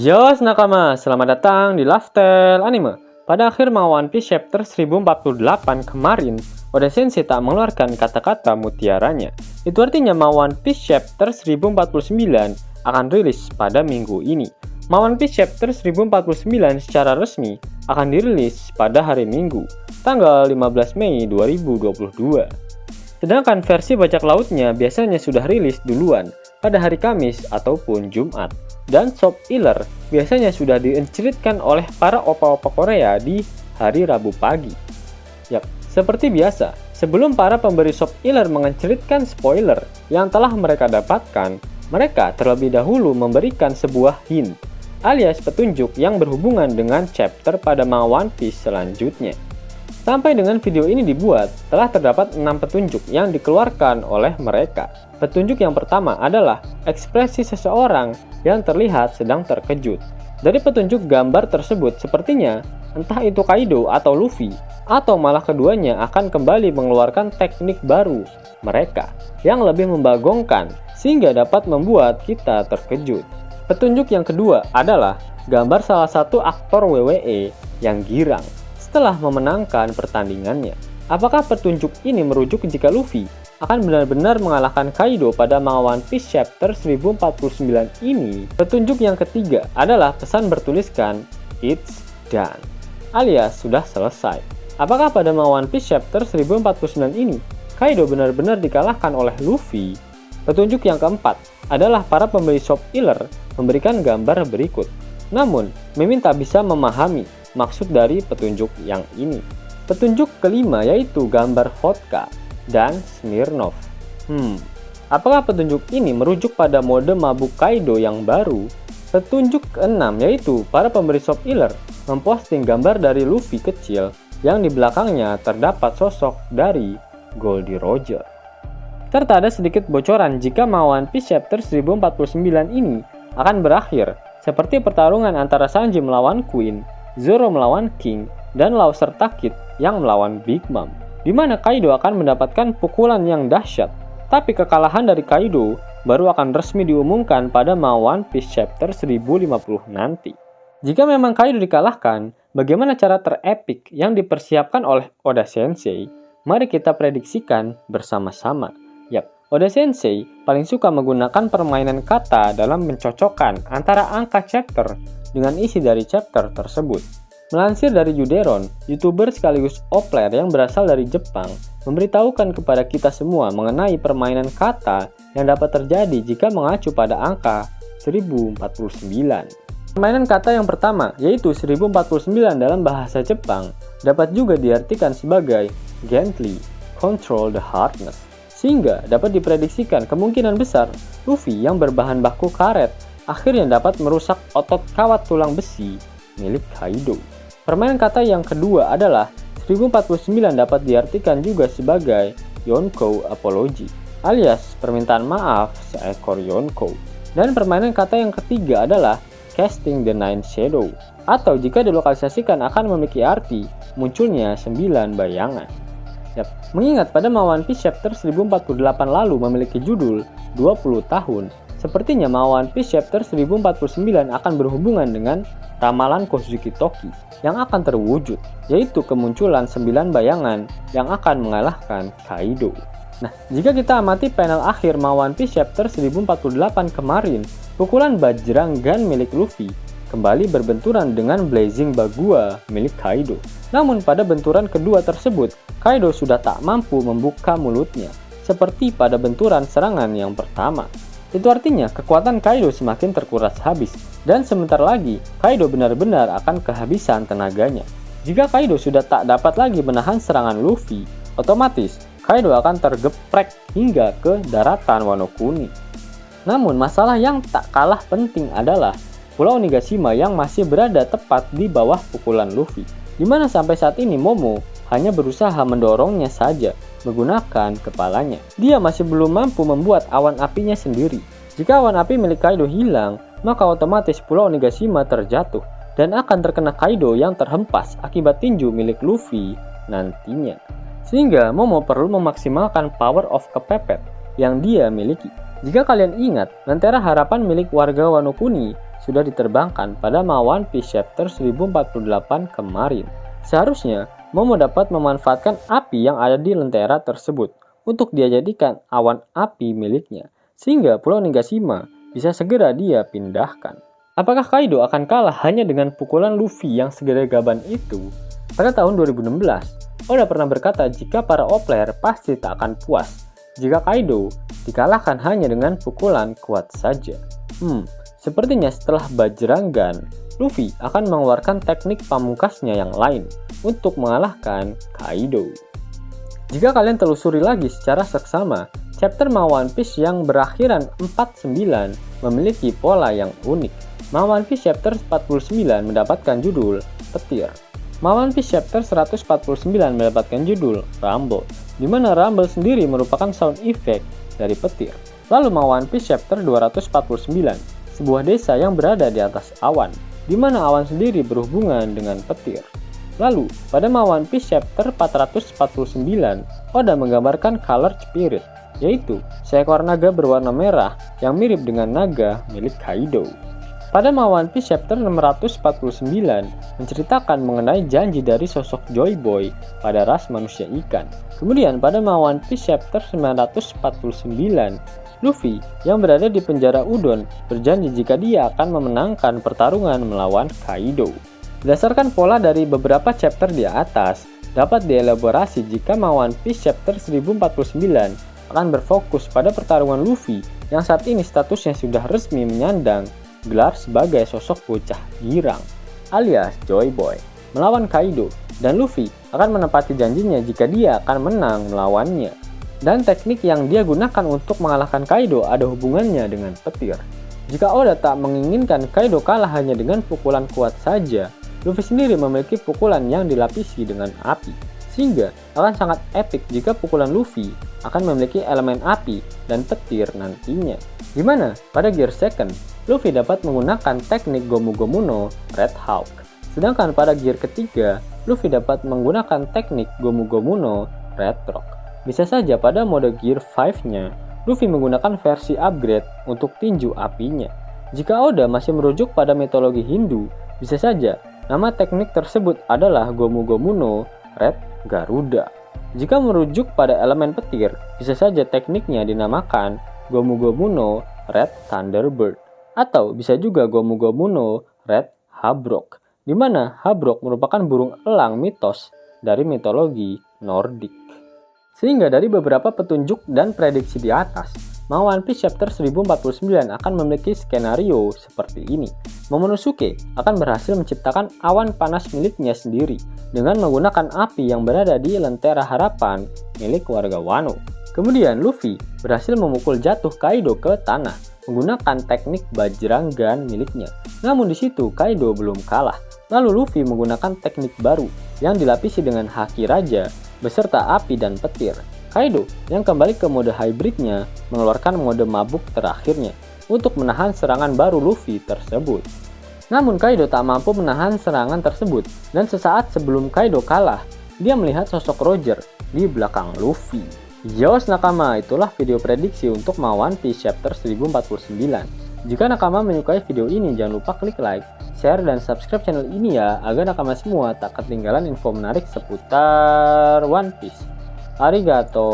Yo nakama, selamat datang di Lifestyle Anime. Pada akhir One Piece chapter 1048 kemarin, Oda Sensei tak mengeluarkan kata-kata mutiaranya. Itu artinya One Piece chapter 1049 akan rilis pada minggu ini. One Piece chapter 1049 secara resmi akan dirilis pada hari Minggu, tanggal 15 Mei 2022. Sedangkan versi bajak lautnya biasanya sudah rilis duluan pada hari Kamis ataupun Jumat. Dan Soap Iller biasanya sudah dienceritkan oleh para opa-opa Korea di hari Rabu pagi. Yap, seperti biasa, sebelum para pemberi Soap Iller mengenceritkan spoiler yang telah mereka dapatkan, mereka terlebih dahulu memberikan sebuah hint, alias petunjuk yang berhubungan dengan chapter pada One Piece selanjutnya. Sampai dengan video ini dibuat, telah terdapat 6 petunjuk yang dikeluarkan oleh mereka. Petunjuk yang pertama adalah ekspresi seseorang yang terlihat sedang terkejut. Dari petunjuk gambar tersebut sepertinya, entah itu Kaido atau Luffy, atau malah keduanya akan kembali mengeluarkan teknik baru mereka yang lebih membagongkan sehingga dapat membuat kita terkejut. Petunjuk yang kedua adalah gambar salah satu aktor WWE yang girang setelah memenangkan pertandingannya. Apakah petunjuk ini merujuk jika Luffy akan benar-benar mengalahkan Kaido pada One Piece chapter 1049 ini? Petunjuk yang ketiga adalah pesan bertuliskan "It's done" alias sudah selesai. Apakah pada One Piece chapter 1049 ini Kaido benar-benar dikalahkan oleh Luffy? Petunjuk yang keempat adalah para pembeli Soap Iller memberikan gambar berikut, namun Mimin tak bisa memahami maksud dari petunjuk yang ini. Petunjuk kelima yaitu gambar vodka dan Smirnoff. Apakah petunjuk ini merujuk pada mode mabuk Kaido yang baru? Petunjuk keenam yaitu para pemberi Soap Iller memposting gambar dari Luffy kecil yang di belakangnya terdapat sosok dari Goldie Roger. Serta ada sedikit bocoran jika One Piece chapter 1049 ini akan berakhir seperti pertarungan antara Sanji melawan Queen, Zoro melawan King, dan Law serta Kid yang melawan Big Mom, di mana Kaido akan mendapatkan pukulan yang dahsyat. Tapi kekalahan dari Kaido baru akan resmi diumumkan pada One Piece chapter 1050 nanti. Jika memang Kaido dikalahkan, bagaimana cara terepik yang dipersiapkan oleh Oda Sensei? Mari kita prediksikan bersama-sama. Yap, Oda Sensei paling suka menggunakan permainan kata dalam mencocokkan antara angka chapter dengan isi dari chapter tersebut. Melansir dari Yuderon, YouTuber sekaligus opler yang berasal dari Jepang, memberitahukan kepada kita semua mengenai permainan kata yang dapat terjadi jika mengacu pada angka 1049. Permainan kata yang pertama, yaitu 1049 dalam bahasa Jepang, dapat juga diartikan sebagai gently control the hardness, sehingga dapat diprediksikan kemungkinan besar Luffy yang berbahan baku karet akhirnya dapat merusak otot kawat tulang besi milik Kaido. Permainan kata yang kedua adalah 1049 dapat diartikan juga sebagai Yonkou Apology, alias permintaan maaf seekor Yonkou. Dan permainan kata yang ketiga adalah Casting the Nine Shadow, atau jika dilokalisasikan akan memiliki arti munculnya 9 bayangan. Yap, mengingat pada One Piece chapter 1048 lalu memiliki judul 20 tahun, sepertinya One Piece chapter 1049 akan berhubungan dengan ramalan Kozuki Toki yang akan terwujud, yaitu kemunculan 9 bayangan yang akan mengalahkan Kaido. Nah, jika kita amati panel akhir One Piece chapter 1048 kemarin, pukulan Bajrang Gun milik Luffy kembali berbenturan dengan Blazing Bagua milik Kaido. Namun pada benturan kedua tersebut, Kaido sudah tak mampu membuka mulutnya, seperti pada benturan serangan yang pertama. Itu artinya kekuatan Kaido semakin terkuras habis, dan sebentar lagi Kaido benar-benar akan kehabisan tenaganya. Jika Kaido sudah tak dapat lagi menahan serangan Luffy, otomatis Kaido akan tergeprek hingga ke daratan Wano Kuni. Namun masalah yang tak kalah penting adalah Pulau Onigashima yang masih berada tepat di bawah pukulan Luffy, di mana sampai saat ini Momo hanya berusaha mendorongnya saja menggunakan kepalanya. Dia masih belum mampu membuat awan apinya sendiri. Jika awan api milik Kaido hilang, maka otomatis Pulau Onigashima terjatuh dan akan terkena Kaido yang terhempas akibat tinju milik Luffy nantinya. Sehingga Momo perlu memaksimalkan power of kepepet yang dia miliki. Jika kalian ingat, Lentera Harapan milik warga Wano Kuni sudah diterbangkan pada One Piece Chapter 1048 kemarin. Seharusnya Momo dapat memanfaatkan api yang ada di lentera tersebut untuk dia jadikan awan api miliknya, sehingga Pulau Nigashima bisa segera dia pindahkan. Apakah Kaido akan kalah hanya dengan pukulan Luffy yang segede gaban itu? Pada tahun 2016, Oda pernah berkata jika para O-Player pasti tak akan puas jika Kaido dikalahkan hanya dengan pukulan kuat saja. Sepertinya setelah Bajrangan, Luffy akan mengeluarkan teknik pamungkasnya yang lain untuk mengalahkan Kaido. Jika kalian telusuri lagi secara seksama, chapter One Piece yang berakhiran 49 memiliki pola yang unik. One Piece chapter 49 mendapatkan judul Petir. One Piece chapter 149 mendapatkan judul Rumble, di mana Rumble sendiri merupakan sound effect dari petir. Lalu One Piece chapter 249, sebuah desa yang berada di atas awan, di mana awan sendiri berhubungan dengan petir. Lalu, pada One Piece chapter 449, Oda menggambarkan color spirit, yaitu seekor naga berwarna merah yang mirip dengan naga milik Kaido. Pada One Piece chapter 649 menceritakan mengenai janji dari sosok Joy Boy pada ras manusia ikan. Kemudian pada One Piece chapter 949, Luffy yang berada di penjara Udon berjanji jika dia akan memenangkan pertarungan melawan Kaido. Berdasarkan pola dari beberapa chapter di atas, dapat dielaborasi jika One Piece chapter 1049 akan berfokus pada pertarungan Luffy yang saat ini statusnya sudah resmi menyandang gelar sebagai sosok bocah girang alias Joy Boy melawan Kaido, dan Luffy akan menepati janjinya jika dia akan menang melawannya. Dan teknik yang dia gunakan untuk mengalahkan Kaido ada hubungannya dengan petir. Jika Oda tak menginginkan Kaido kalah hanya dengan pukulan kuat saja, Luffy sendiri memiliki pukulan yang dilapisi dengan api, sehingga akan sangat epik jika pukulan Luffy akan memiliki elemen api dan petir nantinya. Dimana pada gear second, Luffy dapat menggunakan teknik Gomu Gomu no Red Hawk. Sedangkan pada gear ketiga, Luffy dapat menggunakan teknik Gomu Gomu no Red Rock. Bisa saja pada mode gear 5-nya, Luffy menggunakan versi upgrade untuk tinju apinya. Jika Oda masih merujuk pada mitologi Hindu, bisa saja nama teknik tersebut adalah Gomu Gomu no Red Garuda. Jika merujuk pada elemen petir, bisa saja tekniknya dinamakan Gomu Gomu no Red Thunderbird, atau bisa juga Gomu Gomu no Red Habrok, di mana Habrok merupakan burung elang mitos dari mitologi Nordik. Sehingga dari beberapa petunjuk dan prediksi di atas, One Piece chapter 1049 akan memiliki skenario seperti ini. Momonosuke akan berhasil menciptakan awan panas miliknya sendiri dengan menggunakan api yang berada di lentera harapan milik warga Wano. Kemudian Luffy berhasil memukul jatuh Kaido ke tanah menggunakan teknik Bajrangan miliknya. Namun di situ Kaido belum kalah. Lalu Luffy menggunakan teknik baru yang dilapisi dengan Haki Raja beserta api dan petir. Kaido yang kembali ke mode hybridnya mengeluarkan mode mabuk terakhirnya untuk menahan serangan baru Luffy tersebut. Namun Kaido tak mampu menahan serangan tersebut, dan sesaat sebelum Kaido kalah, dia melihat sosok Roger di belakang Luffy. Yos nakama, itulah video prediksi untuk One Piece chapter 1049. Jika nakama menyukai video ini, jangan lupa klik like, share, dan subscribe channel ini ya, agar nakama semua tak ketinggalan info menarik seputar One Piece. Arigato.